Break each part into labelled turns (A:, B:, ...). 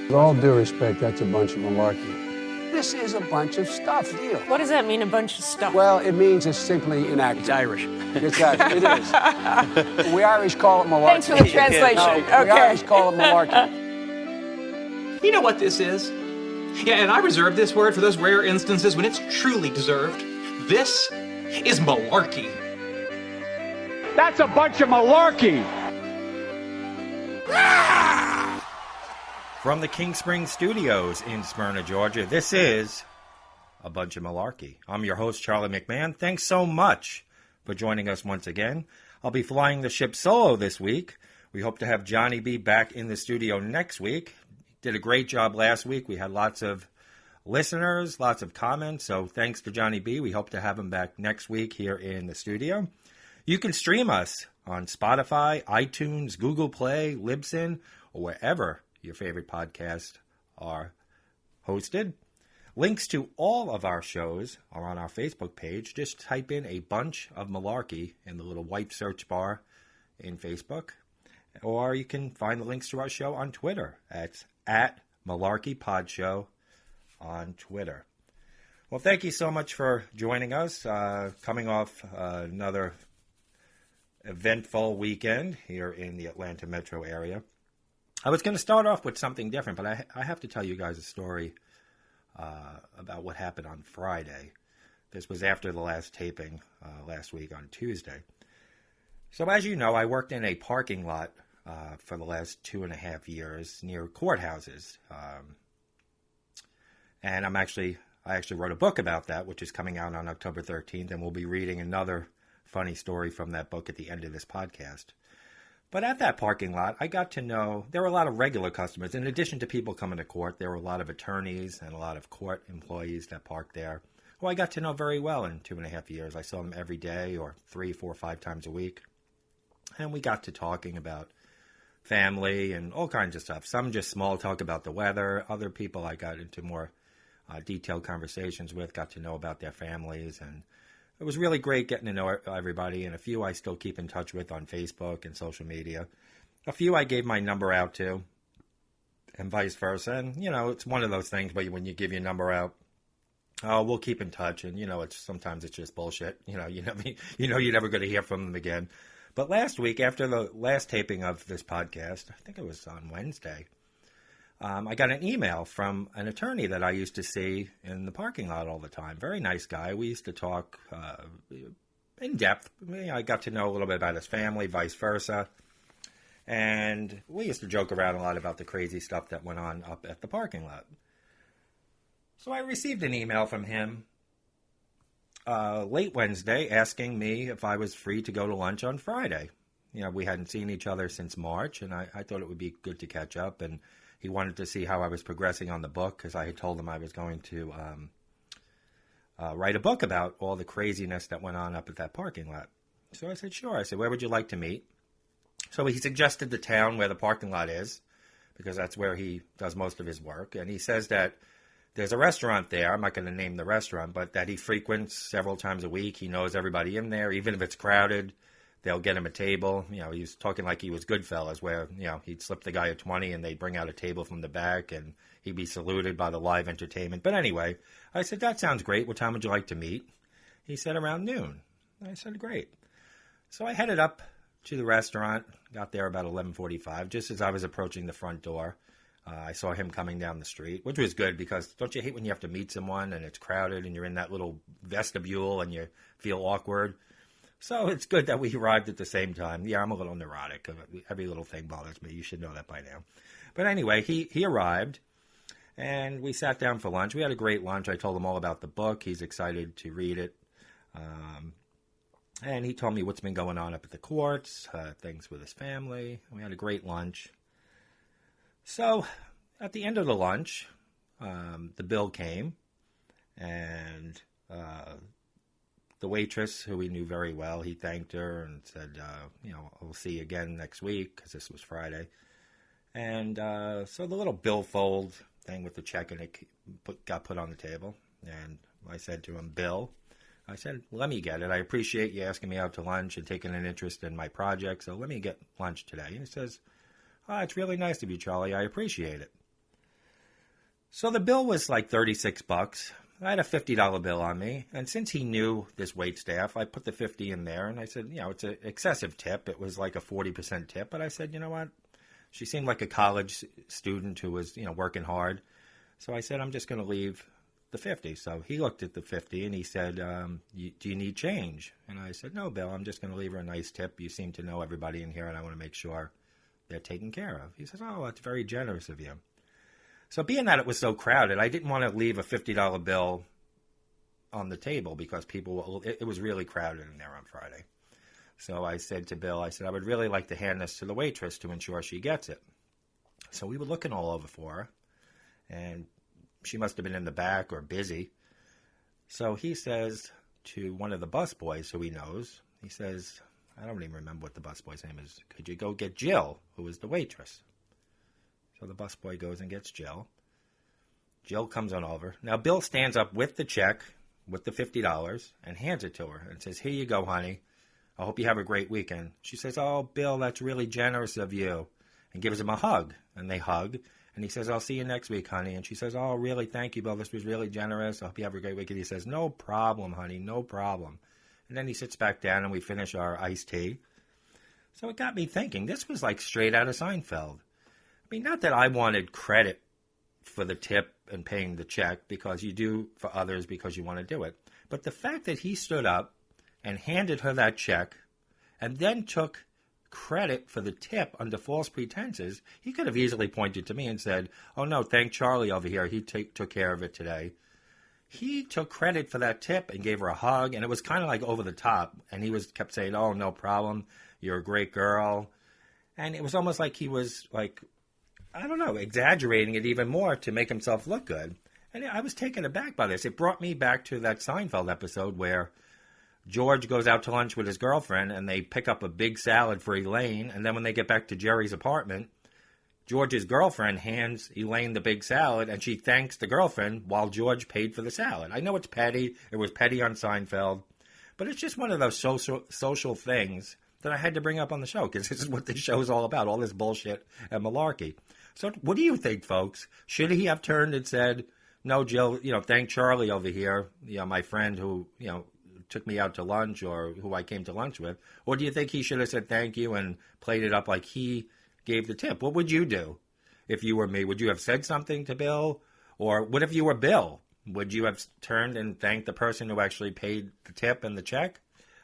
A: With all due respect, that's a bunch of malarkey. This is a bunch of stuff, deal.
B: What does that mean, a bunch of stuff?
A: Well, it means it's simply inaccurate.
C: It's Irish.
A: It's Irish. It is. We Irish call it malarkey.
B: Thanks for the translation.
A: No, we Irish call it malarkey.
C: You know what this is? Yeah, and I reserve this word for those rare instances when it's truly deserved. This is malarkey.
D: That's a bunch of malarkey.
E: From the King Spring Studios in Smyrna, Georgia, this is A Bunch of Malarkey. I'm your host, Charlie McMahon. Thanks so much for joining us once again. I'll be flying the ship solo this week. We hope to have Johnny B back in the studio next week. Did a great job last week. We had lots of listeners, lots of comments, so thanks to Johnny B. We hope to have him back next week here in the studio. You can stream us on Spotify, iTunes, Google Play, Libsyn, or wherever your favorite podcasts are hosted. Links to all of our shows are on our Facebook page. Just type in A Bunch of Malarkey in the little white search bar in Facebook. Or you can find the links to our show on Twitter. It's at Malarkey Pod Show on Twitter. Well, thank you so much for joining us. Coming off another eventful weekend here in the Atlanta metro area. I was going to start off with something different, but I have to tell you guys a story about what happened on Friday. This was after the last taping last week on Tuesday. So as you know, I worked in a parking lot for the last 2.5 years near courthouses. And I actually wrote a book about that, which is coming out on October 13th, and we'll be reading another funny story from that book at the end of this podcast. But at that parking lot, I got to know there were a lot of regular customers. In addition to people coming to court, there were a lot of attorneys and a lot of court employees that parked there, who I got to know very well in 2.5 years. I saw them every day or 3, 4, 5 times a week. And we got to talking about family and all kinds of stuff. Some just small talk about the weather. Other people I got into more detailed conversations with, got to know about their families, and it was really great getting to know everybody, and a few I still keep in touch with on Facebook and social media. A few I gave my number out to, and vice versa. And, you know, it's one of those things where when you give your number out, we'll keep in touch, and, you know, sometimes it's just bullshit. You're never going to hear from them again. But last week, after the last taping of this podcast, I think it was on Wednesday, I got an email from an attorney that I used to see in the parking lot all the time. Very nice guy. We used to talk in depth. I got to know a little bit about his family, vice versa. And we used to joke around a lot about the crazy stuff that went on up at the parking lot. So I received an email from him late Wednesday asking me if I was free to go to lunch on Friday. You know, we hadn't seen each other since March, and I thought it would be good to catch up. And he wanted to see how I was progressing on the book, because I had told him I was going to write a book about all the craziness that went on up at that parking lot. So I said, sure. I said, where would you like to meet? So he suggested the town where the parking lot is, because that's where he does most of his work. And he says that there's a restaurant there. I'm not going to name the restaurant, but that he frequents several times a week. He knows everybody in there, even if it's crowded. They'll get him a table. You know, he was talking like he was Goodfellas, where, you know, he'd slip the guy a 20 and they'd bring out a table from the back and he'd be saluted by the live entertainment. But anyway, I said, that sounds great. What time would you like to meet? He said around noon. I said, great. So I headed up to the restaurant, got there about 11:45. Just as I was approaching the front door, I saw him coming down the street, which was good, because don't you hate when you have to meet someone and it's crowded and you're in that little vestibule and you feel awkward? So it's good that we arrived at the same time. Yeah, I'm a little neurotic. Every little thing bothers me. You should know that by now. But anyway, he arrived, and we sat down for lunch. We had a great lunch. I told him all about the book. He's excited to read it. And he told me what's been going on up at the courts, things with his family. We had a great lunch. So at the end of the lunch, the bill came, and the waitress, who we knew very well, he thanked her and said, we'll see you again next week, because this was Friday. And so the little billfold thing with the check in it got put on the table. And I said to him, Bill, I said, let me get it. I appreciate you asking me out to lunch and taking an interest in my project, so let me get lunch today. And he says, it's really nice of you, Charlie. I appreciate it. So the bill was like $36. I had a $50 bill on me, and since he knew this wait staff, I put the 50 in there, and I said, it's an excessive tip. It was like a 40% tip, but I said, you know what? She seemed like a college student who was, working hard. So I said, I'm just going to leave the 50. So he looked at the 50 and he said, do you need change? And I said, no, Bill, I'm just going to leave her a nice tip. You seem to know everybody in here, and I want to make sure they're taken care of. He says, oh, that's very generous of you. So being that it was so crowded, I didn't want to leave a $50 bill on the table because it was really crowded in there on Friday. So I said to Bill, I would really like to hand this to the waitress to ensure she gets it. So we were looking all over for her, and she must have been in the back or busy. So he says to one of the busboys who he knows, he says, I don't even remember what the busboy's name is, could you go get Jill, who is the waitress? So the busboy goes and gets Jill. Jill comes on over. Now Bill stands up with the check, with the $50, and hands it to her and says, here you go, honey. I hope you have a great weekend. She says, oh, Bill, that's really generous of you, and gives him a hug. And they hug. And he says, I'll see you next week, honey. And she says, oh, really, thank you, Bill. This was really generous. I hope you have a great weekend. He says, no problem, honey, no problem. And then he sits back down, and we finish our iced tea. So it got me thinking, this was like straight out of Seinfeld. I mean, not that I wanted credit for the tip and paying the check, because you do for others because you want to do it. But the fact that he stood up and handed her that check and then took credit for the tip under false pretenses, he could have easily pointed to me and said, oh, no, thank Charlie over here. He took care of it today. He took credit for that tip and gave her a hug, and it was kind of like over the top. And he kept saying, oh, no problem. You're a great girl. And it was almost like he was like, I don't know, exaggerating it even more to make himself look good. And I was taken aback by this. It brought me back to that Seinfeld episode where George goes out to lunch with his girlfriend and they pick up a big salad for Elaine. And then when they get back to Jerry's apartment, George's girlfriend hands Elaine the big salad and she thanks the girlfriend while George paid for the salad. I know it's petty. It was petty on Seinfeld. But it's just one of those social things that I had to bring up on the show because this is what this show is all about, all this bullshit and malarkey. So what do you think, folks? Should he have turned and said, no, Jill, thank Charlie over here, my friend who, took me out to lunch or who I came to lunch with? Or do you think he should have said thank you and played it up like he gave the tip? What would you do if you were me? Would you have said something to Bill? Or what if you were Bill? Would you have turned and thanked the person who actually paid the tip and the check?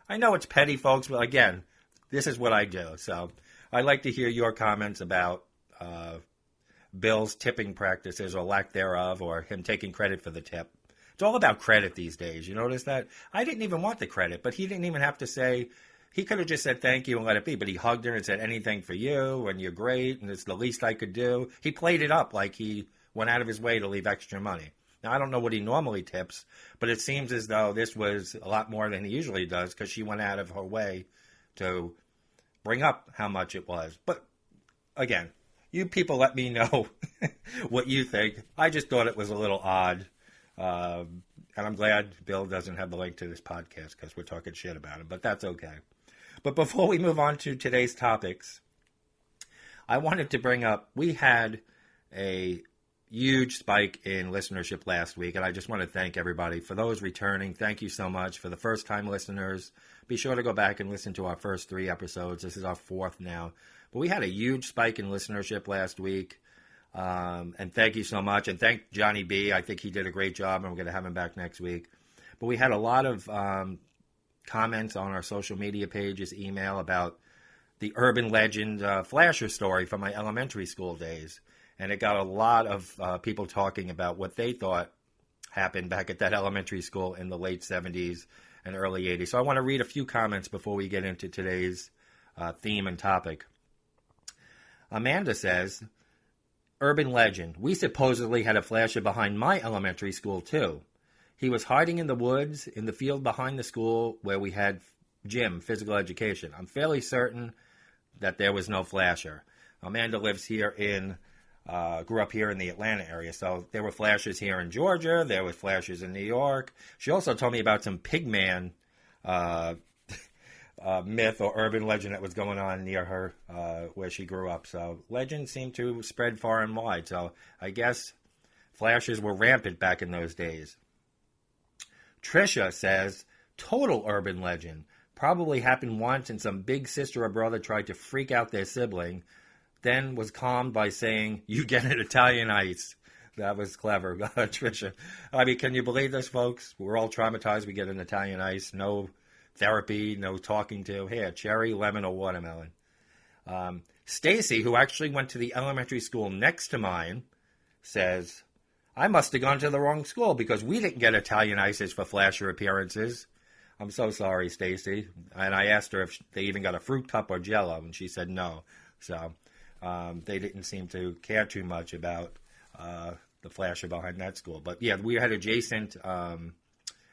E: I know it's petty, folks, but again, this is what I do. So I'd like to hear your comments about Bill's tipping practices or lack thereof, or him taking credit for the tip. It's all about credit these days. You notice that? I didn't even want the credit, but he didn't even have to say, he could have just said thank you and let it be, but he hugged her and said anything for you and you're great and it's the least I could do. He played it up like he went out of his way to leave extra money. Now, I don't know what he normally tips, but it seems as though this was a lot more than he usually does because she went out of her way to bring up how much it was. But again, you people let me know what you think. I just thought it was a little odd. And I'm glad Bill doesn't have the link to this podcast because we're talking shit about him, but that's okay. But before we move on to today's topics, I wanted to bring up, we had a huge spike in listenership last week, and I just want to thank everybody. For those returning, thank you so much. For the first-time listeners, be sure to go back and listen to our first 3 episodes. This is our 4th now. But we had a huge spike in listenership last week, and thank you so much. And thank Johnny B. I think he did a great job, and we're going to have him back next week. But we had a lot of comments on our social media pages, email about the urban legend flasher story from my elementary school days. And it got a lot of people talking about what they thought happened back at that elementary school in the late 70s and early 80s. So I want to read a few comments before we get into today's theme and topic. Amanda says, urban legend. We supposedly had a flasher behind my elementary school, too. He was hiding in the woods in the field behind the school where we had gym, physical education. I'm fairly certain that there was no flasher. Amanda lives here grew up here in the Atlanta area, so there were flashers here in Georgia. There were flashers in New York. She also told me about some pigman myth or urban legend that was going on near her where she grew up. So legends seem to spread far and wide. So I guess Flashes were rampant back in those days. Trisha says, total urban legend. Probably happened once and some big sister or brother tried to freak out their sibling, then was calmed by saying, you get an Italian ice. That was clever, Trisha. I mean, can you believe this, folks? We're all traumatized. We get an Italian ice. No therapy, no talking to. Here, cherry, lemon, or watermelon. Stacy, who actually went to the elementary school next to mine, says, I must have gone to the wrong school because we didn't get Italian ices for flasher appearances. I'm so sorry, Stacy. And I asked her if they even got a fruit cup or Jell-O, and she said no. So they didn't seem to care too much about the flasher behind that school. But yeah, we had adjacent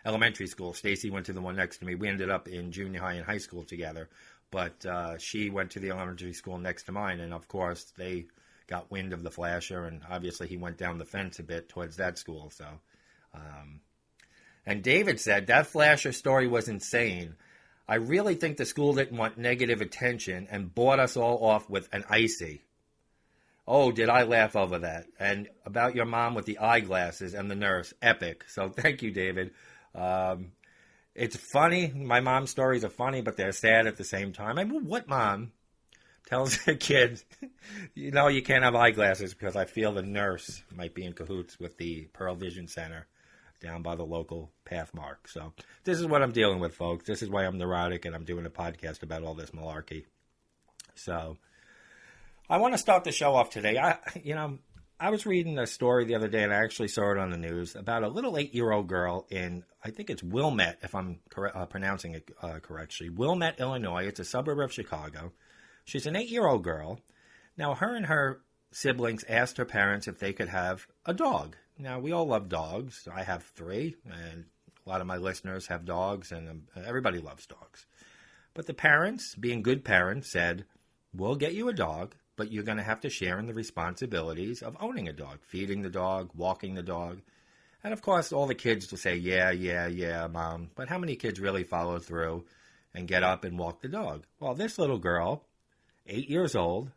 E: elementary school. Stacy went to the one next to me. We ended up in junior high and high school together. But she went to the elementary school next to mine, and of course they got wind of the flasher, and obviously he went down the fence a bit towards that school. So, and David said, that flasher story was insane. I really think the school didn't want negative attention and bought us all off with an icy. Oh, did I laugh over that. And about your mom with the eyeglasses and the nurse, epic. So thank you, David. It's funny. My mom's stories are funny, but they're sad at the same time. I mean, what mom tells her kid, you know, you can't have eyeglasses because I feel the nurse might be in cahoots with the Pearl Vision Center down by the local Pathmark. So this is what I'm dealing with, folks. This is why I'm neurotic and I'm doing a podcast about all this malarkey. So I want to start the show off today. I was reading a story the other day, and I actually saw it on the news, about a little 8-year-old girl in, I think it's Wilmette, if I'm pronouncing it correctly. Wilmette, Illinois. It's a suburb of Chicago. She's an 8-year-old girl. Now, her and her siblings asked her parents if they could have a dog. Now, we all love dogs. I have 3, and a lot of my listeners have dogs, and everybody loves dogs. But the parents, being good parents, said, we'll get you a dog, but you're going to have to share in the responsibilities of owning a dog, feeding the dog, walking the dog. And, of course, all the kids will say, yeah, Mom. But how many kids really follow through and get up and walk the dog? Well, this little girl, 8 years old,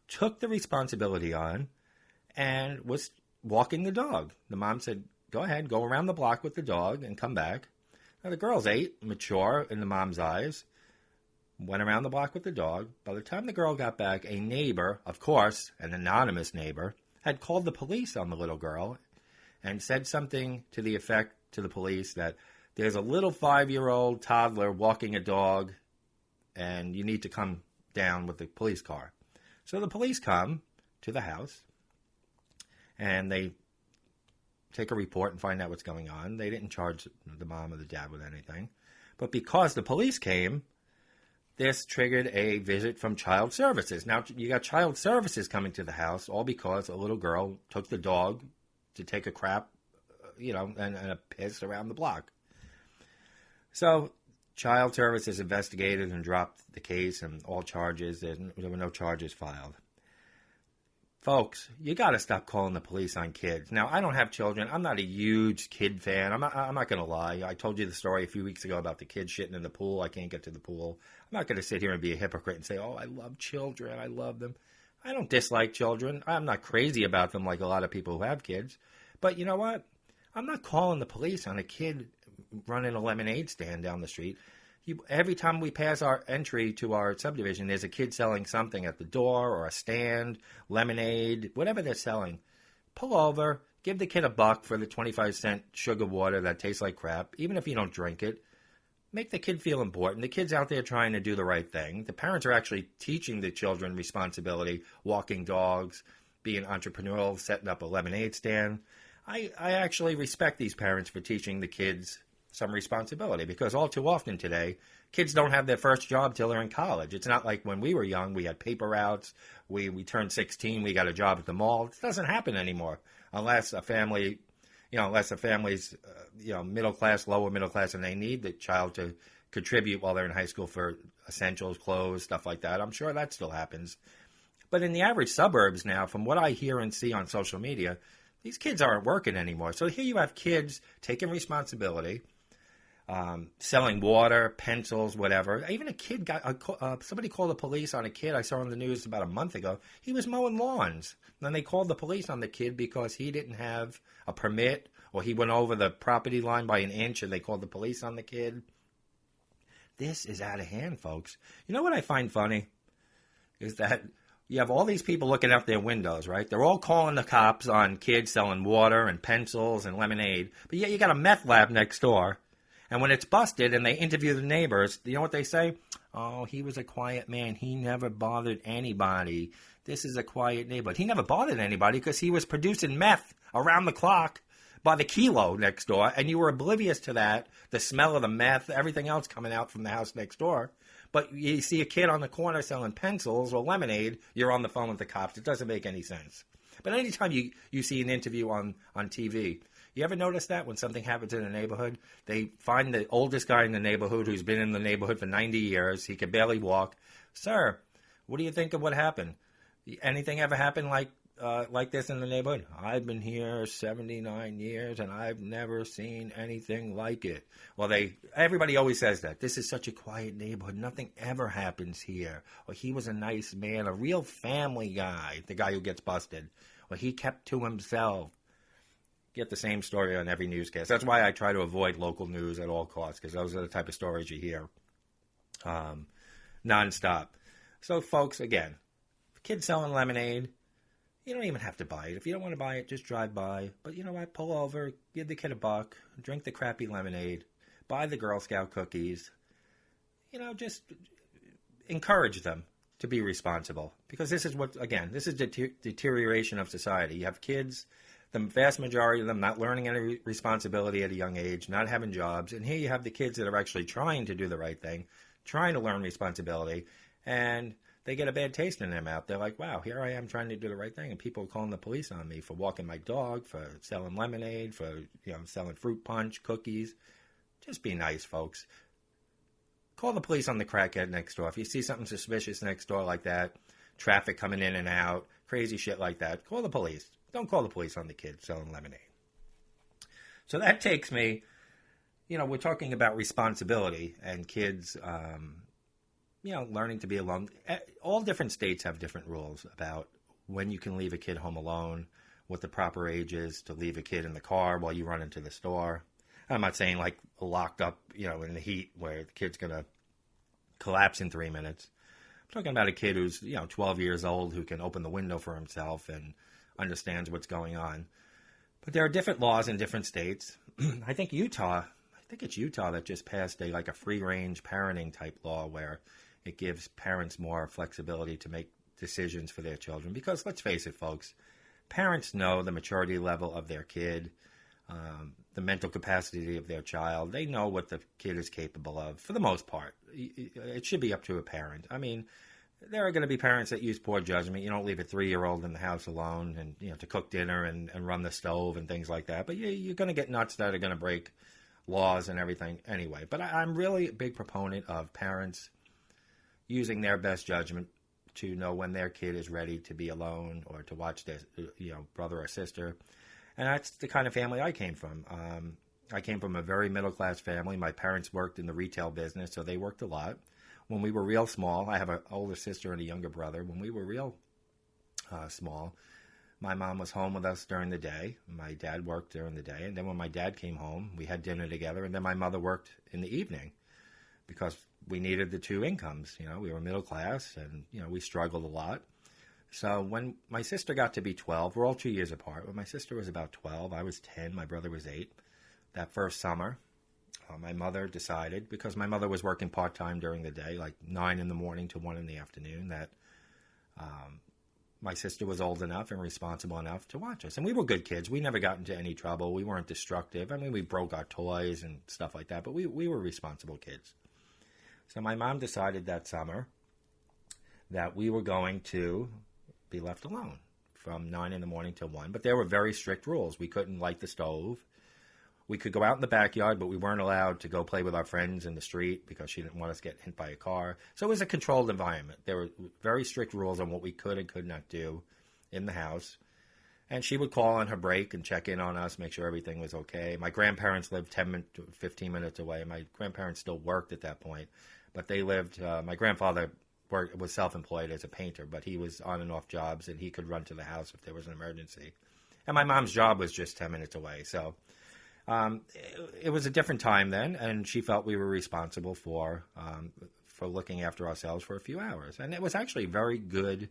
E: took the responsibility on and was walking the dog. The mom said, go ahead, go around the block with the dog and come back. Now, the girl's 8, mature in the mom's eyes, went around the block with the dog. By the time the girl got back, a neighbor, of course, an anonymous neighbor, had called the police on the little girl and said something to the effect to the police that there's a little 5-year-old toddler walking a dog and you need to come down with the police car. So the police come to the house and they take a report and find out what's going on. They didn't charge the mom or the dad with anything. But because the police came, this triggered a visit from Child Services. Now, you got Child Services coming to the house, all because a little girl took the dog to take a crap, and a piss around the block. So Child Services investigated and dropped the case and all charges. There were no charges filed. Folks, you got to stop calling the police on kids. Now, I don't have children. I'm not a huge kid fan. I'm not going to lie. I told you the story a few weeks ago about the kid shitting in the pool. I can't get to the pool. I'm not going to sit here and be a hypocrite and say, oh, I love children. I love them. I don't dislike children. I'm not crazy about them like a lot of people who have kids. But you know what? I'm not calling the police on a kid running a lemonade stand down the street. Every time we pass our entry to our subdivision, there's a kid selling something at the door or a stand, lemonade, whatever they're selling. Pull over, give the kid $1 for the 25-cent sugar water that tastes like crap, even if you don't drink it. Make the kid feel important. The kid's out there trying to do the right thing. The parents are actually teaching the children responsibility, walking dogs, being entrepreneurial, setting up a lemonade stand. I actually respect these parents for teaching the kids some responsibility, because all too often today, kids don't have their first job till they're in college. It's not like when we were young, we had paper routes, we turned 16, we got a job at the mall. It doesn't happen anymore unless a family's, middle class, lower middle class, and they need the child to contribute while they're in high school for essentials, clothes, stuff like that. I'm sure that still happens. But in the average suburbs now, from what I hear and see on social media, these kids aren't working anymore. So here you have kids taking responsibility. selling water, pencils, whatever. Even a kid somebody called the police on a kid I saw on the news about a month ago. He was mowing lawns. And then they called the police on the kid because he didn't have a permit or he went over the property line by an inch, and they called the police on the kid. This is out of hand, folks. You know what I find funny is that you have all these people looking out their windows, right? They're all calling the cops on kids selling water and pencils and lemonade. But yet you got a meth lab next door. And when it's busted and they interview the neighbors, you know what they say? Oh, he was a quiet man. He never bothered anybody. This is a quiet neighborhood. He never bothered anybody because he was producing meth around the clock by the kilo next door. And you were oblivious to that, the smell of the meth, everything else coming out from the house next door. But you see a kid on the corner selling pencils or lemonade, you're on the phone with the cops. It doesn't make any sense. But anytime you see an interview on TV, you ever notice that when something happens in a neighborhood, they find the oldest guy in the neighborhood who's been in the neighborhood for 90 years. He can barely walk. Sir, what do you think of what happened? Anything ever happen like this in the neighborhood? I've been here 79 years and I've never seen anything like it. Well, everybody always says that. This is such a quiet neighborhood. Nothing ever happens here. Or he was a nice man, a real family guy, the guy who gets busted. Or he kept to himself. Get the same story on every newscast. That's why I try to avoid local news at all costs, because those are the type of stories you hear nonstop. So, folks, again, kids selling lemonade, you don't even have to buy it. If you don't want to buy it, just drive by. But you know what? Pull over, give the kid a buck, drink the crappy lemonade, buy the Girl Scout cookies. You know, just encourage them to be responsible. Because this is this is deterioration of society. You have kids, the vast majority of them not learning any responsibility at a young age, not having jobs. And here you have the kids that are actually trying to do the right thing, trying to learn responsibility, and they get a bad taste in their mouth. They're like, wow, here I am trying to do the right thing, and people are calling the police on me for walking my dog, for selling lemonade, for selling fruit punch, cookies. Just be nice, folks. Call the police on the crackhead next door. If you see something suspicious next door like that, traffic coming in and out, crazy shit like that, call the police. Don't call the police on the kid selling lemonade. So that takes me, we're talking about responsibility and kids, learning to be alone. All different states have different rules about when you can leave a kid home alone, what the proper age is to leave a kid in the car while you run into the store. I'm not saying like locked up, in the heat where the kid's going to collapse in 3 minutes. I'm talking about a kid who's, 12 years old who can open the window for himself and understands what's going on. But there are different laws in different states. I think it's Utah that just passed a free-range parenting type law where it gives parents more flexibility to make decisions for their children. Because let's face it, folks, parents know the maturity level of their kid, the mental capacity of their child. They know what the kid is capable of, for the most part. It should be up to a parent. I mean, there are going to be parents that use poor judgment. You don't leave a 3-year-old in the house alone and to cook dinner and run the stove and things like that. But you're going to get nuts that are going to break laws and everything anyway. But I'm really a big proponent of parents using their best judgment to know when their kid is ready to be alone or to watch their brother or sister. And that's the kind of family I came from. I came from a very middle-class family. My parents worked in the retail business, so they worked a lot. When we were real small, I have an older sister and a younger brother. When we were real small, my mom was home with us during the day. My dad worked during the day. And then when my dad came home, we had dinner together. And then my mother worked in the evening because we needed the two incomes. We were middle class and, we struggled a lot. So when my sister got to be 12, we're all 2 years apart. When my sister was about 12, I was 10, my brother was 8. That first summer, my mother decided, because my mother was working part-time during the day, like 9 in the morning to 1 in the afternoon, that my sister was old enough and responsible enough to watch us. And we were good kids. We never got into any trouble. We weren't destructive. I mean, we broke our toys and stuff like that, but we were responsible kids. So my mom decided that summer that we were going to be left alone from 9 in the morning till 1. But there were very strict rules. We couldn't light the stove. We could go out in the backyard, but we weren't allowed to go play with our friends in the street because she didn't want us to get hit by a car. So it was a controlled environment. There were very strict rules on what we could and could not do in the house. And she would call on her break and check in on us, make sure everything was okay. My grandparents lived 15 minutes away. My grandparents still worked at that point, but they lived, my grandfather was self-employed as a painter, but he was on and off jobs, and he could run to the house if there was an emergency. And my mom's job was just 10 minutes away. So it was a different time then, and she felt we were responsible for looking after ourselves for a few hours. And it was actually a very good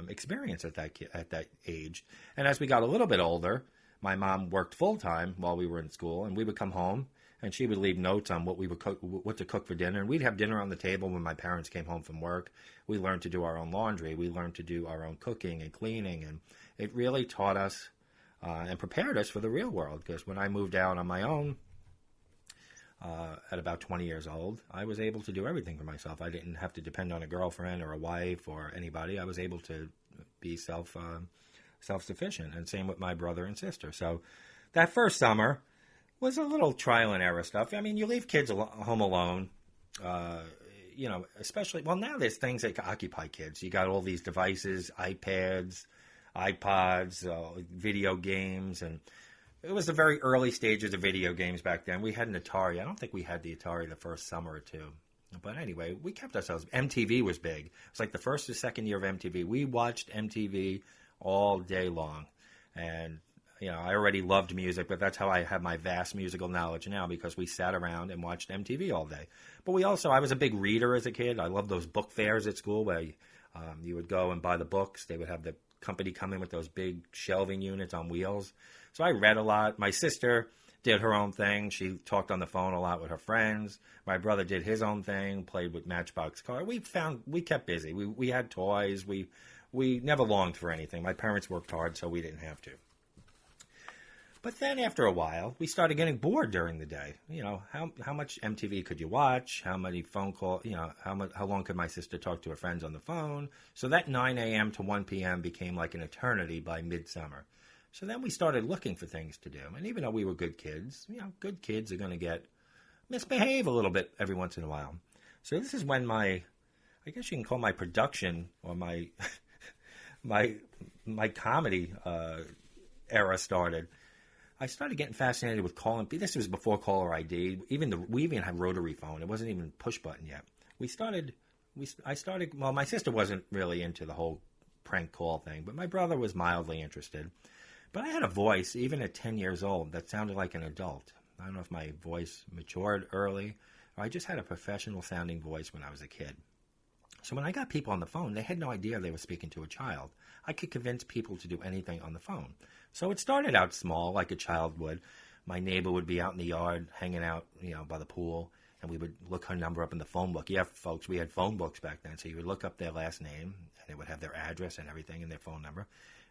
E: experience at that age. And as we got a little bit older, my mom worked full-time while we were in school, and we would come home, and she would leave notes on what we would cook, what to cook for dinner. And we'd have dinner on the table when my parents came home from work. We learned to do our own laundry. We learned to do our own cooking and cleaning. And it really taught us and prepared us for the real world. Because when I moved out on my own at about 20 years old, I was able to do everything for myself. I didn't have to depend on a girlfriend or a wife or anybody. I was able to be self-sufficient. And same with my brother and sister. So that first summer was a little trial and error stuff. I mean, you leave kids home alone, especially, well, now there's things that occupy kids. You got all these devices, iPads, iPods, video games, and it was the very early stages of video games back then. We had an Atari. I don't think we had the Atari the first summer or two. But anyway, we kept ourselves. MTV was big. It was like the first or second year of MTV. We watched MTV all day long. And I already loved music, but that's how I have my vast musical knowledge now, because we sat around and watched MTV all day. But I was a big reader as a kid. I loved those book fairs at school where you would go and buy the books. They would have the company come in with those big shelving units on wheels. So I read a lot. My sister did her own thing. She talked on the phone a lot with her friends. My brother did his own thing, played with Matchbox cars. We kept busy. We had toys. We never longed for anything. My parents worked hard, so we didn't have to. But then after a while, we started getting bored during the day. How much MTV could you watch? How many phone calls? How long could my sister talk to her friends on the phone? So that 9 a.m. to 1 p.m. became like an eternity by midsummer. So then we started looking for things to do. And even though we were good kids, good kids are going to misbehave a little bit every once in a while. So this is when I guess you can call my production or my my comedy era started. I started getting fascinated with calling. This was before caller ID. We even had rotary phone. It wasn't even push button yet. Well, my sister wasn't really into the whole prank call thing, but my brother was mildly interested. But I had a voice, even at 10 years old, that sounded like an adult. I don't know if my voice matured early, or I just had a professional-sounding voice when I was a kid. So when I got people on the phone, they had no idea they were speaking to a child. I could convince people to do anything on the phone. So it started out small, like a child would. My neighbor would be out in the yard, hanging out, by the pool, and we would look her number up in the phone book. Yeah, folks, we had phone books back then, so you would look up their last name, and it would have their address and everything and their phone number.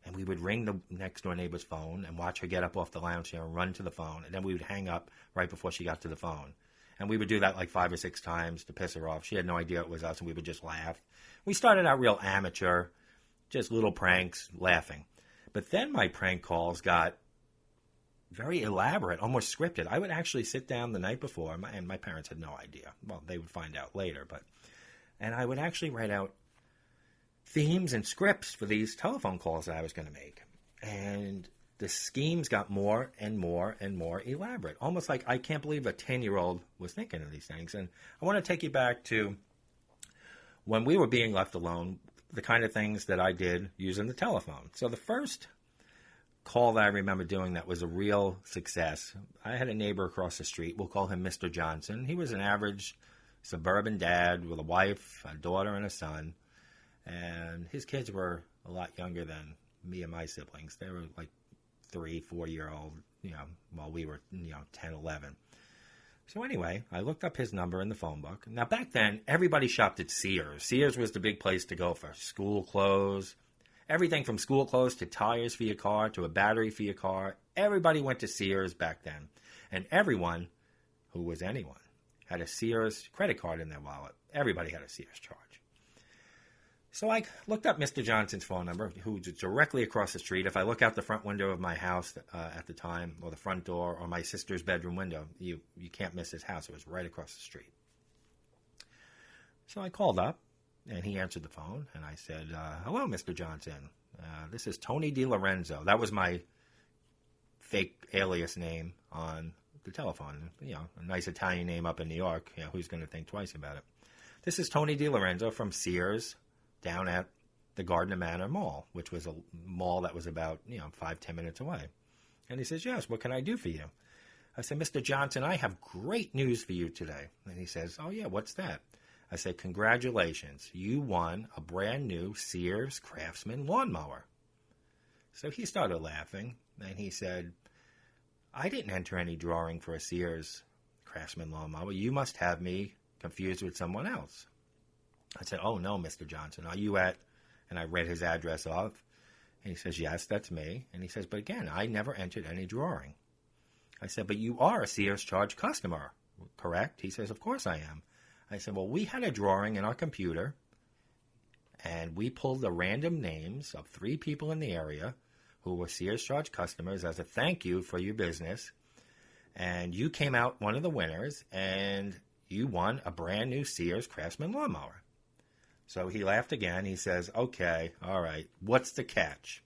E: And we would ring the next-door neighbor's phone and watch her get up off the lounge chair and run to the phone, and then we would hang up right before she got to the phone. And we would do that like 5 or 6 times to piss her off. She had no idea it was us, and we would just laugh. We started out real amateur, just little pranks, laughing. But then my prank calls got very elaborate, almost scripted. I would actually sit down the night before, and my parents had no idea. Well, they would find out later. And I would actually write out themes and scripts for these telephone calls that I was going to make. And the schemes got more and more and more elaborate. Almost like I can't believe a 10-year-old was thinking of these things. And I want to take you back to when we were being left alone, the kind of things that I did using the telephone. So the first call that I remember doing that was a real success, I had a neighbor across the street. We'll call him Mr. Johnson. He was an average suburban dad with a wife, a daughter, and a son. And his kids were a lot younger than me and my siblings. They were like 3-4-year-old, while we were, 10, 11. So anyway, I looked up his number in the phone book. Now, back then, everybody shopped at Sears. Sears was the big place to go for school clothes. Everything from school clothes to tires for your car to a battery for your car. Everybody went to Sears back then. And everyone, who was anyone, had a Sears credit card in their wallet. Everybody had a Sears charge. So I looked up Mr. Johnson's phone number, who's directly across the street. If I look out the front window of my house at the time, or the front door, or my sister's bedroom window, you can't miss his house. It was right across the street. So I called up, and he answered the phone, and I said, hello, Mr. Johnson. This is Tony DiLorenzo. That was my fake alias name on the telephone. You know, a nice Italian name up in New York. You know, who's going to think twice about it? This is Tony DiLorenzo from Sears down at the Gardner Manor Mall, which was a mall that was about, 5-10 minutes away. And he says, yes, what can I do for you? I said, Mr. Johnson, I have great news for you today. And he says, oh, yeah, what's that? I said, congratulations. You won a brand new Sears Craftsman lawnmower. So he started laughing, and he said, I didn't enter any drawing for a Sears Craftsman lawnmower. You must have me confused with someone else. I said, oh, no, Mr. Johnson, are you at, and I read his address off, and he says, yes, that's me. And he says, but again, I never entered any drawing. I said, but you are a Sears Charge customer, correct? He says, of course I am. I said, well, we had a drawing in our computer, and we pulled the random names of 3 people in the area who were Sears Charge customers as a thank you for your business, and you came out one of the winners, and you won a brand new Sears Craftsman lawnmower. So he laughed again. He says, okay, all right, what's the catch?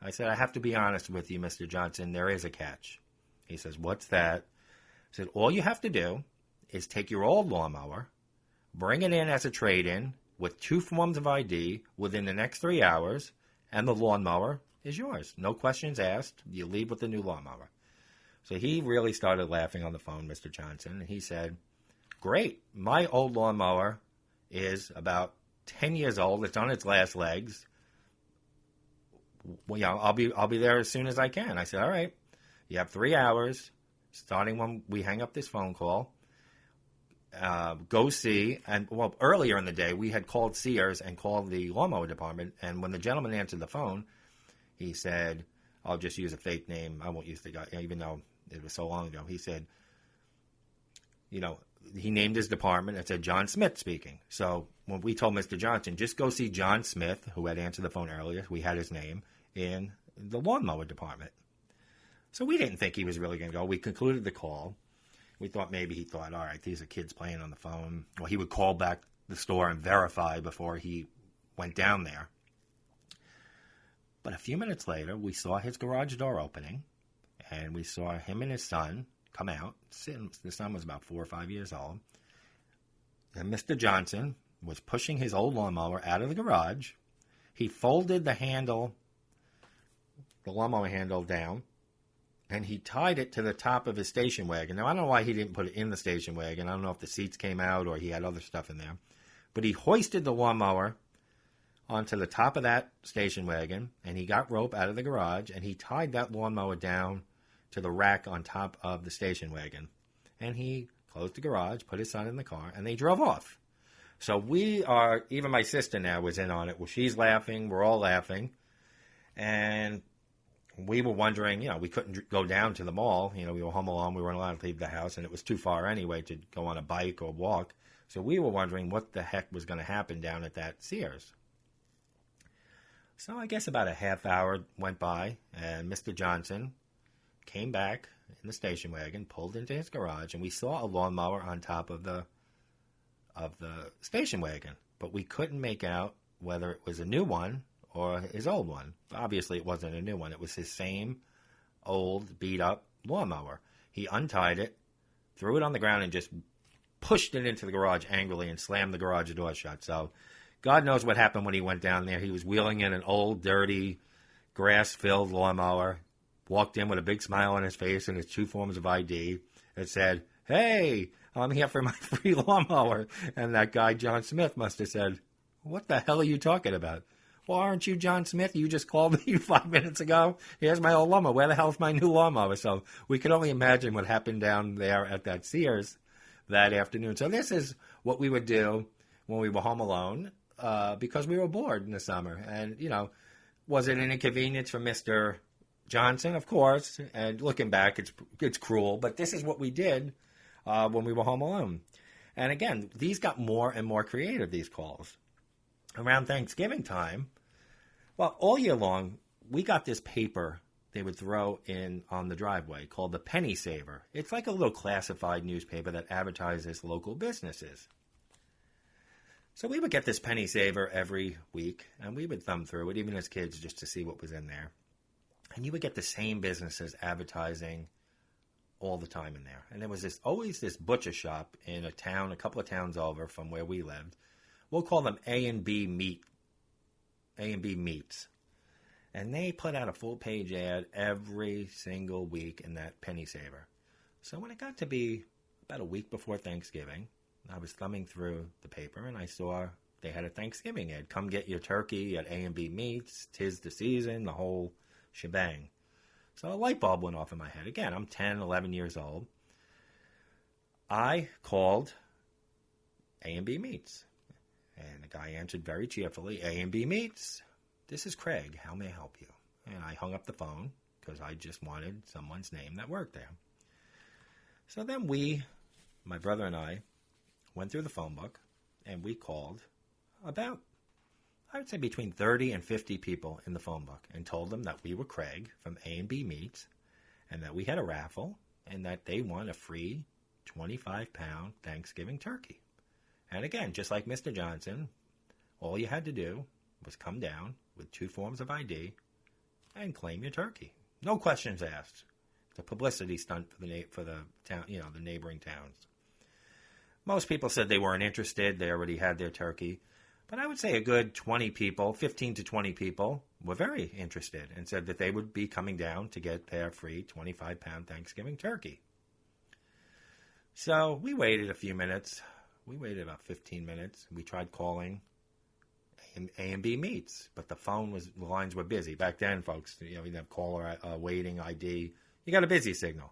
E: I said, I have to be honest with you, Mr. Johnson, there is a catch. He says, what's that? I said, all you have to do is take your old lawnmower, bring it in as a trade-in with 2 forms of ID within the next 3 hours, and the lawnmower is yours. No questions asked. You leave with the new lawnmower. So he really started laughing on the phone, Mr. Johnson, and he said, great, my old lawnmower is about 10 years old. It's on its last legs. Well, yeah, I'll be there as soon as I can. I said, all right, you have 3 hours, starting when we hang up this phone call. Go see, and well, earlier in the day, we had called Sears and called the lawnmower department, and when the gentleman answered the phone, he said, I'll just use a fake name. I won't use the guy, even though it was so long ago. He said, he named his department and said, John Smith speaking. So when we told Mr. Johnson, just go see John Smith, who had answered the phone earlier, we had his name, in the lawnmower department. So we didn't think he was really going to go. We concluded the call. We thought maybe he thought, all right, these are kids playing on the phone. Well, he would call back the store and verify before he went down there. But a few minutes later, we saw his garage door opening, and we saw him and his son come out. The son was about 4 or 5 years old. And Mr. Johnson was pushing his old lawnmower out of the garage. He folded the handle, the lawnmower handle down, and he tied it to the top of his station wagon. Now, I don't know why he didn't put it in the station wagon. I don't know if the seats came out or he had other stuff in there. But he hoisted the lawnmower onto the top of that station wagon, and he got rope out of the garage, and he tied that lawnmower down to the rack on top of the station wagon. And he closed the garage, put his son in the car, and they drove off. So even my sister now was in on it. Well, she's laughing, we're all laughing. And we were wondering, we couldn't go down to the mall. We were home alone, we weren't allowed to leave the house, and it was too far anyway to go on a bike or walk. So we were wondering what the heck was going to happen down at that Sears. So I guess about a half hour went by, and Mr. Johnson came back in the station wagon, pulled into his garage, and we saw a lawnmower on top of the station wagon. But we couldn't make out whether it was a new one or his old one. Obviously, it wasn't a new one. It was his same old, beat-up lawnmower. He untied it, threw it on the ground, and just pushed it into the garage angrily and slammed the garage door shut. So God knows what happened when he went down there. He was wheeling in an old, dirty, grass-filled lawnmower, walked in with a big smile on his face and his 2 forms of ID. It said, hey, I'm here for my free lawnmower. And that guy, John Smith, must have said, what the hell are you talking about? Well, aren't you John Smith? You just called me 5 minutes ago. Here's my old lawnmower. Where the hell's my new lawnmower? So we could only imagine what happened down there at that Sears that afternoon. So this is what we would do when we were home alone because we were bored in the summer. And, was it an inconvenience for Mr. Johnson? Of course. And looking back, it's cruel. But this is what we did when we were home alone. And again, these got more and more creative, these calls. Around Thanksgiving time, well, all year long, we got this paper they would throw in on the driveway called the Penny Saver. It's like a little classified newspaper that advertises local businesses. So we would get this penny saver every week, and we would thumb through it, even as kids, just to see what was in there. And you would get the same businesses advertising all the time in there. And there was always this butcher shop in a town, a couple of towns over from where we lived. We'll call them A&B Meats. And they put out a full-page ad every single week in that penny saver. So when it got to be about a week before Thanksgiving, I was thumbing through the paper, and I saw they had a Thanksgiving ad. Come get your turkey at A&B Meats. 'Tis the season, the whole shebang. So a light bulb went off in my head. Again, I'm 10, 11 years old. I called A&B Meats. And the guy answered very cheerfully, A&B Meats. This is Craig. How may I help you? And I hung up the phone because I just wanted someone's name that worked there. So then my brother and I, went through the phone book, and we called about, I would say, between 30 and 50 people in the phone book and told them that we were Craig from A&B Meats and that we had a raffle and that they won a free 25-pound Thanksgiving turkey. And again, just like Mr. Johnson, all you had to do was come down with 2 forms of ID and claim your turkey. No questions asked. It's a publicity stunt for the town, the neighboring towns. Most people said they weren't interested. They already had their turkey. But I would say a good 20 people, 15 to 20 people, were very interested and said that they would be coming down to get their free 25-pound Thanksgiving turkey. So we waited a few minutes. We waited about 15 minutes. We tried calling A&B Meats, but the lines were busy. Back then, folks, you didn't have caller waiting ID. You got a busy signal.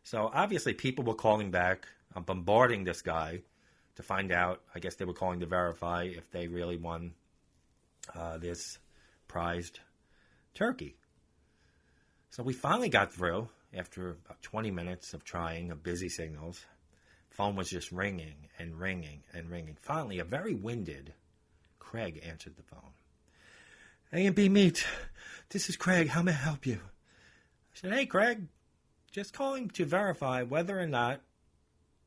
E: So obviously people were calling back, bombarding this guy to find out. I guess they were calling to verify if they really won this prized turkey. So we finally got through after about 20 minutes of trying, of busy signals. Phone was just ringing and ringing and ringing. Finally, a very winded Craig answered the phone. A&B Meat, this is Craig. How may I help you? I said, hey, Craig, just calling to verify whether or not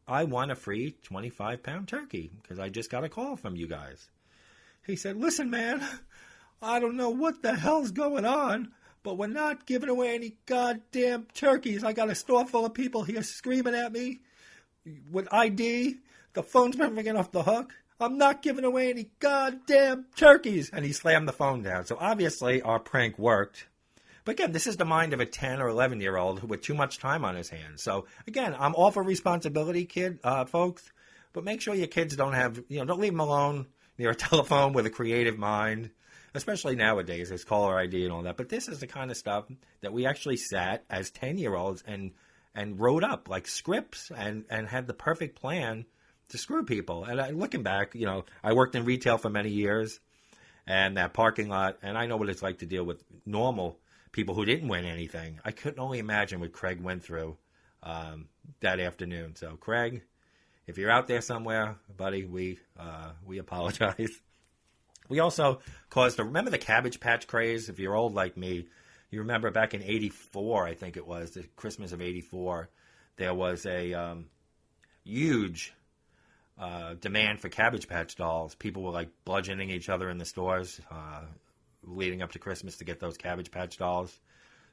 E: I won a free 25-pound turkey because I just got a call from you guys. He said, listen, man, I don't know what the hell's going on, but we're not giving away any goddamn turkeys. I got a store full of people here screaming at me with ID. The phone's been ringing off the hook. I'm not giving away any goddamn turkeys. And he slammed the phone down. So obviously our prank worked. But again, this is the mind of a 10 or 11-year-old with too much time on his hands. So again, I'm all for responsibility, folks. But make sure your kids don't don't leave them alone near a telephone with a creative mind. Especially nowadays, there's caller ID and all that. But this is the kind of stuff that we actually sat as 10-year-olds and wrote up like scripts and had the perfect plan to screw people. And looking back, I worked in retail for many years and that parking lot, and I know what it's like to deal with normal people who didn't win anything. I couldn't only imagine what Craig went through that afternoon. So, Craig, if you're out there somewhere, buddy, we apologize. We also remember the Cabbage Patch craze? If you're old like me, you remember back in 84, I think it was, the Christmas of 84, there was a huge demand for Cabbage Patch dolls. People were like bludgeoning each other in the stores leading up to Christmas to get those Cabbage Patch dolls.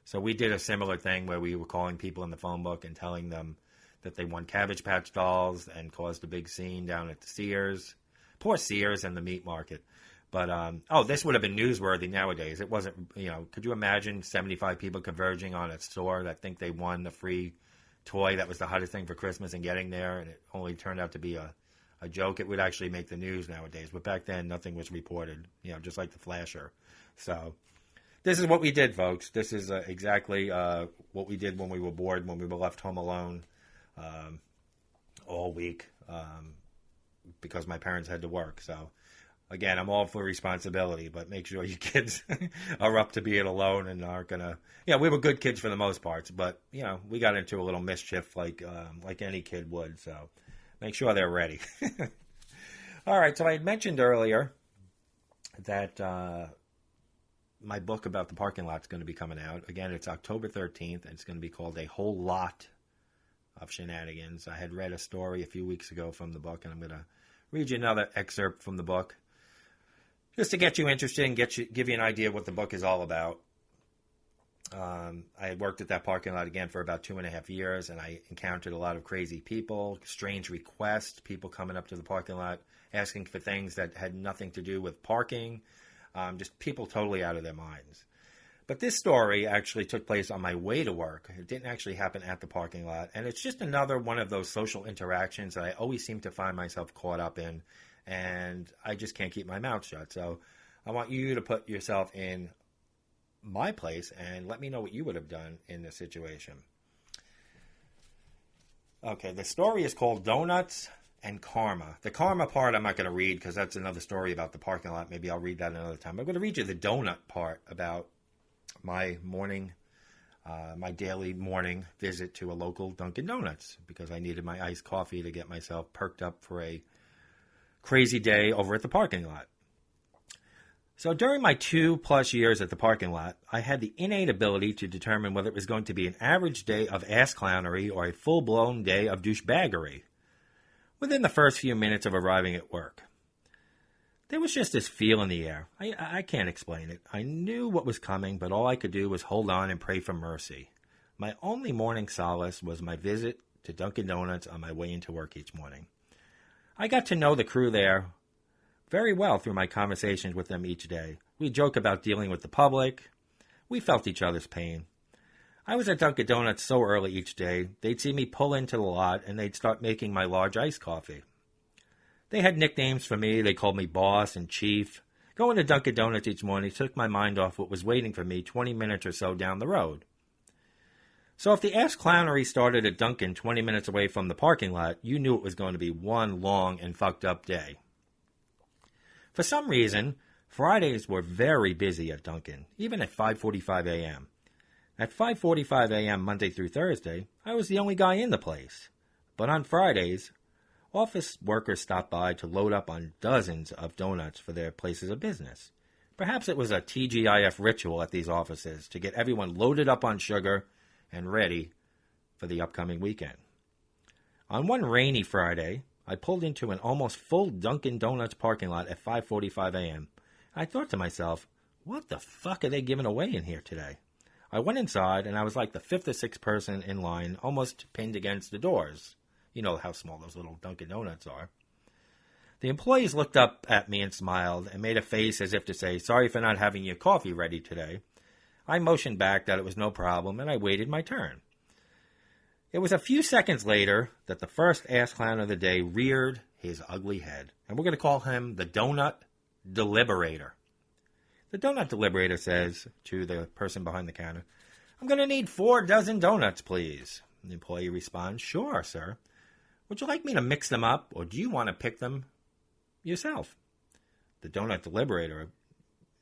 E: So we did a similar thing where we were calling people in the phone book and telling them that they won Cabbage Patch dolls and caused a big scene down at the Sears. Poor Sears and the meat market. But, this would have been newsworthy nowadays. It wasn't, could you imagine 75 people converging on a store that think they won a free toy that was the hottest thing for Christmas and getting there, and it only turned out to be a joke? It would actually make the news nowadays. But back then, nothing was reported, just like the flasher. So this is what we did, folks. This is exactly what we did when we were bored, when we were left home alone all week because my parents had to work. So again, I'm all for responsibility, but make sure your kids are up to being alone and aren't going to... we were good kids for the most part, but, we got into a little mischief like any kid would, so make sure they're ready. All right, so I had mentioned earlier that my book about the parking lot is going to be coming out. Again, it's October 13th, and it's going to be called A Whole Lot of Shenanigans. I had read a story a few weeks ago from the book, and I'm going to read you another excerpt from the book, just to get you interested and give you an idea of what the book is all about. I had worked at that parking lot again for about 2.5 years, and I encountered a lot of crazy people, strange requests, people coming up to the parking lot asking for things that had nothing to do with parking, just people totally out of their minds. But this story actually took place on my way to work. It didn't actually happen at the parking lot, and it's just another one of those social interactions that I always seem to find myself caught up in, and I just can't keep my mouth shut. So I want you to put yourself in my place and let me know what you would have done in this situation. Okay, the story is called Donuts and Karma. The karma part I'm not going to read because that's another story about the parking lot. Maybe I'll read that another time. I'm going to read you the donut part about my daily morning visit to a local Dunkin Donuts because I needed my iced coffee to get myself perked up for a crazy day over at the parking lot. So during my 2+ years at the parking lot, I had the innate ability to determine whether it was going to be an average day of ass clownery or a full-blown day of douchebaggery within the first few minutes of arriving at work. There was just this feel in the air. I can't explain it. I knew what was coming, but all I could do was hold on and pray for mercy. My only morning solace was my visit to Dunkin Donuts on my way into work each morning. I got to know the crew there very well through my conversations with them each day. We joke about dealing with the public. We felt each other's pain. I was at Dunkin' Donuts so early each day, they'd see me pull into the lot and they'd start making my large iced coffee. They had nicknames for me. They called me Boss and Chief. Going to Dunkin' Donuts each morning took my mind off what was waiting for me 20 minutes or so down the road. So if the ass clownery started at Dunkin' 20 minutes away from the parking lot, you knew it was going to be one long and fucked up day. For some reason, Fridays were very busy at Dunkin', even at 5:45 a.m. At 5:45 a.m. Monday through Thursday, I was the only guy in the place. But on Fridays, office workers stopped by to load up on dozens of donuts for their places of business. Perhaps it was a TGIF ritual at these offices to get everyone loaded up on sugar and ready for the upcoming weekend. On one rainy Friday, I pulled into an almost full Dunkin' Donuts parking lot at 5:45 a.m. I thought to myself, what the fuck are they giving away in here today? I went inside, and I was like the fifth or sixth person in line, almost pinned against the doors. You know how small those little Dunkin' Donuts are. The employees looked up at me and smiled and made a face as if to say, sorry for not having your coffee ready today. I motioned back that it was no problem, and I waited my turn. It was a few seconds later that the first ass clown of the day reared his ugly head, and we're going to call him the Donut Deliberator. The Donut Deliberator says to the person behind the counter, I'm going to need 4 dozen donuts, please. The employee responds, sure, sir. Would you like me to mix them up, or do you want to pick them yourself? The Donut Deliberator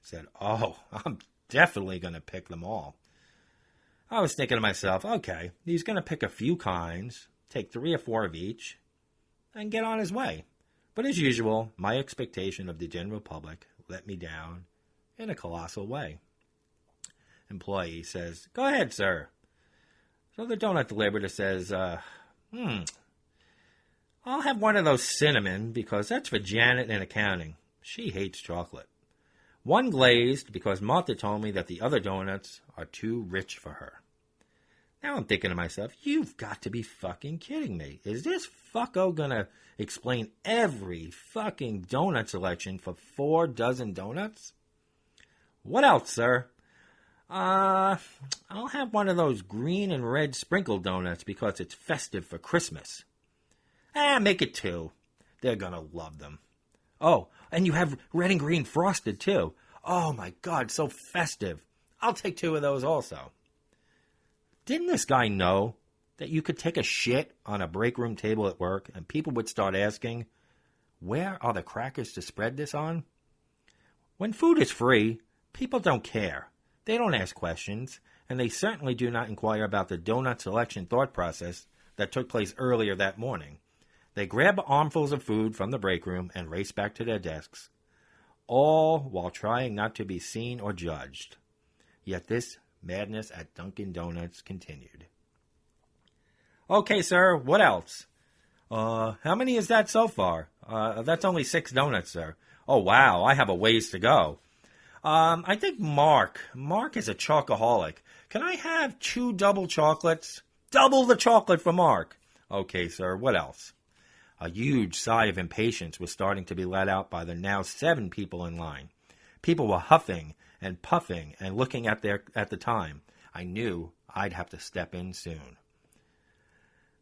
E: said, oh, I'm definitely going to pick them all. I was thinking to myself, okay, he's going to pick a few kinds, take 3 or 4 of each, and get on his way. But as usual, my expectation of the general public let me down in a colossal way. Employee says, go ahead, sir. So the Donut Deliberator says, I'll have one of those cinnamon because that's for Janet in accounting. She hates chocolate. 1 glazed because Martha told me that the other donuts are too rich for her. Now I'm thinking to myself, you've got to be fucking kidding me. Is this fucko gonna explain every fucking donut selection for 4 dozen donuts? What else, sir? I'll have one of those green and red sprinkled donuts because it's festive for Christmas. Make it 2. They're gonna love them. Oh, and you have red and green frosted, too. Oh, my God, so festive. I'll take 2 of those also. Didn't this guy know that you could take a shit on a break room table at work and people would start asking, where are the crackers to spread this on? When food is free, people don't care. They don't ask questions, and they certainly do not inquire about the donut selection thought process that took place earlier that morning. They grab armfuls of food from the break room and race back to their desks, all while trying not to be seen or judged. Yet this madness at Dunkin' Donuts continued. Okay, sir, what else? How many is that so far? That's only 6 donuts, sir. Oh, wow, I have a ways to go. I think Mark is a chocoholic. Can I have 2 double chocolates? Double the chocolate for Mark. Okay, sir, what else? A huge sigh of impatience was starting to be let out by the now 7 people in line. People were huffing and puffing and looking at the time. I knew I'd have to step in soon.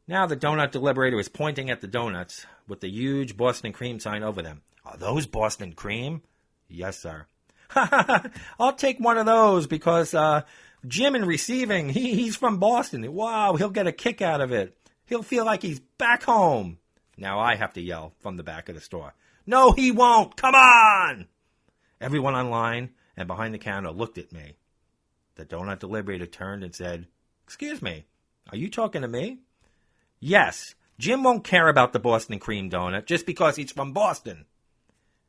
E: Now the donut deliberator is pointing at the donuts with the huge Boston cream sign over them. Are those Boston cream? Yes, sir. I'll take one of those because Jim in receiving, he's from Boston. Wow, he'll get a kick out of it. He'll feel like he's back home. Now I have to yell from the back of the store. No, he won't. Come on! Everyone online and behind the counter looked at me. The donut deliberator turned and said, Excuse me, are you talking to me? Yes, Jim won't care about the Boston cream donut just because he's from Boston.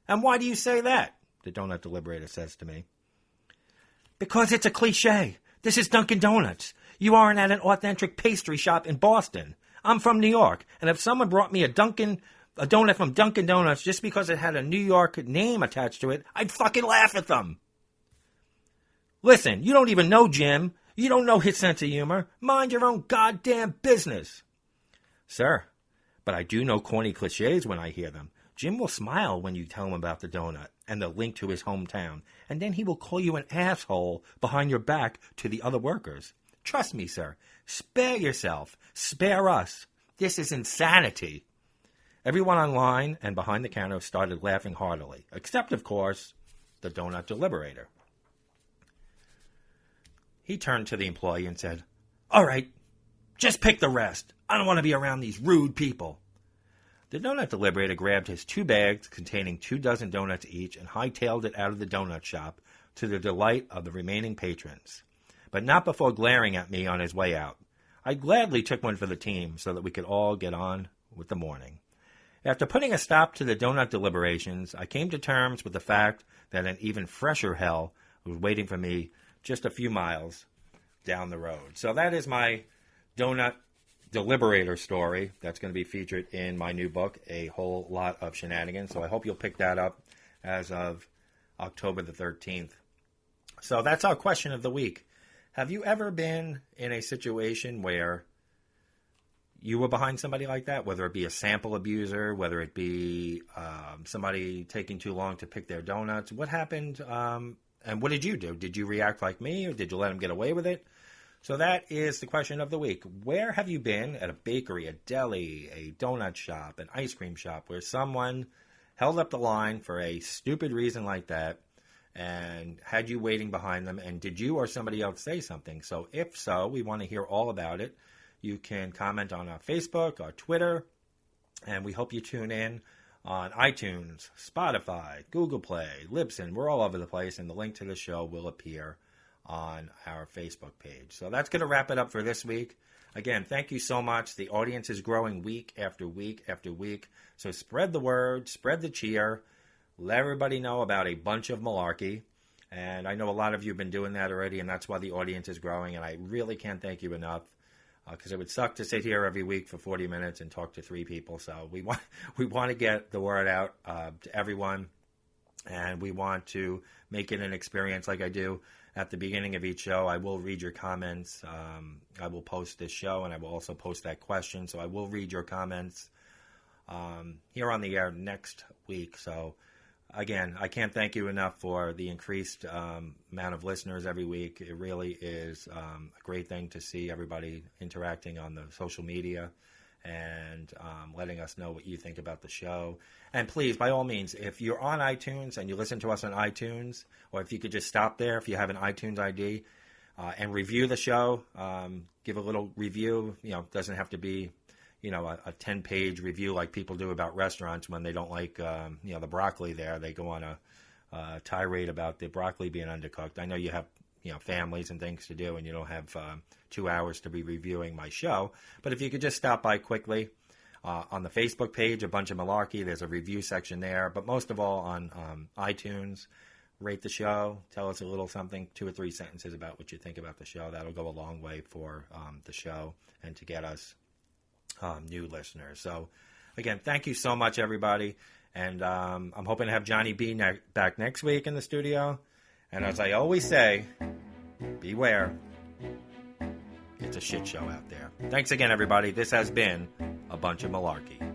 E: And why do you say that? The donut deliberator says to me. Because it's a cliche. This is Dunkin Donuts. You aren't at an authentic pastry shop in Boston. I'm from New York, and if someone brought me a donut from Dunkin Donuts just because it had a New York name attached to it, I'd fucking laugh at them. Listen, you don't even know Jim. You don't know his sense of humor. Mind your own goddamn business. Sir, but I do know corny cliches when I hear them. Jim will smile when you tell him about the donut and the link to his hometown, and then he will call you an asshole behind your back to the other workers. Trust me, sir. Spare yourself. Spare us. This is insanity. Everyone online and behind the counter started laughing heartily, except, of course, the donut deliberator. He turned to the employee and said, All right, just pick the rest. I don't want to be around these rude people. The donut deliberator grabbed his 2 bags containing 24 donuts each and hightailed it out of the donut shop to the delight of the remaining patrons, but not before glaring at me on his way out. I gladly took one for the team so that we could all get on with the morning. After putting a stop to the donut deliberations, I came to terms with the fact that an even fresher hell was waiting for me just a few miles down the road. So that is my donut deliberator story that's going to be featured in my new book, A Whole Lot of Shenanigans. So I hope you'll pick that up as of October the 13th. So that's our question of the week. Have you ever been in a situation where you were behind somebody like that, whether it be a sample abuser, whether it be somebody taking too long to pick their donuts? What happened, and what did you do? Did you react like me, or did you let him get away with it? So that is the question of the week. Where have you been at a bakery, a deli, a donut shop, an ice cream shop, where someone held up the line for a stupid reason like that and had you waiting behind them, and did you or somebody else say something? So if so, we want to hear all about it. You can comment on our Facebook, our Twitter, and we hope you tune in on iTunes, Spotify, Google Play, Libsyn. We're all over the place, and the link to the show will appear on our Facebook page. So that's going to wrap it up for this week. Again, thank you so much. The audience is growing week after week after week. So spread the word, spread the cheer, let everybody know about a bunch of malarkey. And I know a lot of you have been doing that already, and that's why the audience is growing. And I really can't thank you enough, because it would suck to sit here every week for 40 minutes and talk to 3 people. So we want to get the word out to everyone, and we want to make it an experience like I do at the beginning of each show. I will read your comments. I will post this show, and I will also post that question. So I will read your comments here on the air next week. So again, I can't thank you enough for the increased amount of listeners every week. It really is a great thing to see everybody interacting on the social media and letting us know what you think about the show. And please, by all means, if you're on iTunes and you listen to us on iTunes, or if you could just stop there if you have an iTunes ID and review the show, give a little review. You know, it doesn't have to be, you know, a 10-page review like people do about restaurants when they don't like, you know, the broccoli there. They go on a tirade about the broccoli being undercooked. I know you have, you know, families and things to do, and you don't have 2 hours to be reviewing my show. But if you could just stop by quickly on the Facebook page, A Bunch of Malarkey, there's a review section there. But most of all on iTunes, rate the show. Tell us a little something, 2 or 3 sentences about what you think about the show. That'll go a long way for the show and to get us new listeners. So, again, thank you so much, everybody. And I'm hoping to have Johnny B back next week in the studio. And as I always say, beware. It's a shit show out there. Thanks again, everybody. This has been A Bunch of Malarkey.